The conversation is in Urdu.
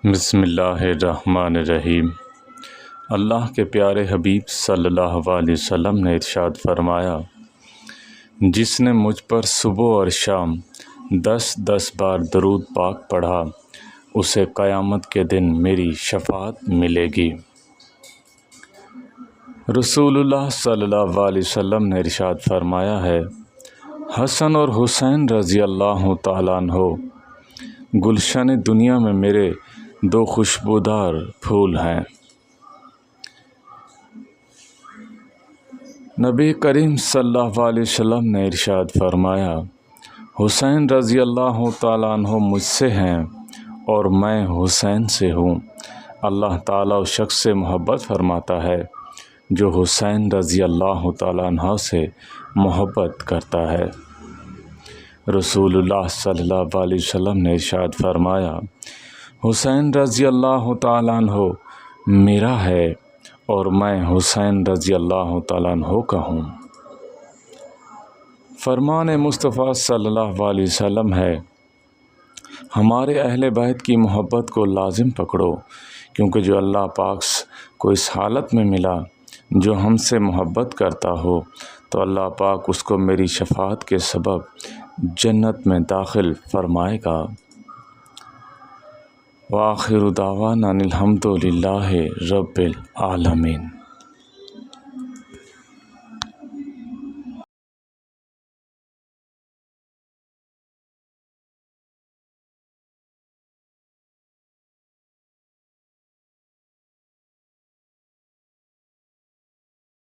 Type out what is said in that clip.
بسم اللہ الرحمن الرحیم۔ اللہ کے پیارے حبیب صلی اللہ علیہ وسلم نے ارشاد فرمایا، جس نے مجھ پر صبح اور شام 10 بار درود پاک پڑھا اسے قیامت کے دن میری شفاعت ملے گی۔ رسول اللہ صلی اللہ علیہ وسلم نے ارشاد فرمایا ہے، حسن اور حسین رضی اللہ تعالیٰ عنہ گلشن دنیا میں میرے 2 خوشبودار پھول ہیں۔ نبی کریم صلی اللہ علیہ وسلم نے ارشاد فرمایا، حسین رضی اللہ تعالیٰ عنہ مجھ سے ہیں اور میں حسین سے ہوں۔ اللہ تعالیٰ اس شخص سے محبت فرماتا ہے جو حسین رضی اللہ تعالیٰ عنہ سے محبت کرتا ہے۔ رسول اللہ صلی اللہ علیہ وسلم نے ارشاد فرمایا، حسین رضی اللہ تعالیٰ عنہ میرا ہے اور میں حسین رضی اللہ تعالیٰ عنہ کا ہوں۔ فرمان مصطفیٰ صلی اللہ علیہ وسلم ہے، ہمارے اہل بیت کی محبت کو لازم پکڑو، کیونکہ جو اللہ پاک کو اس حالت میں ملا جو ہم سے محبت کرتا ہو تو اللہ پاک اس کو میری شفاعت کے سبب جنت میں داخل فرمائے گا۔ وآخر دعوانا الحمد للہ رب العالمین۔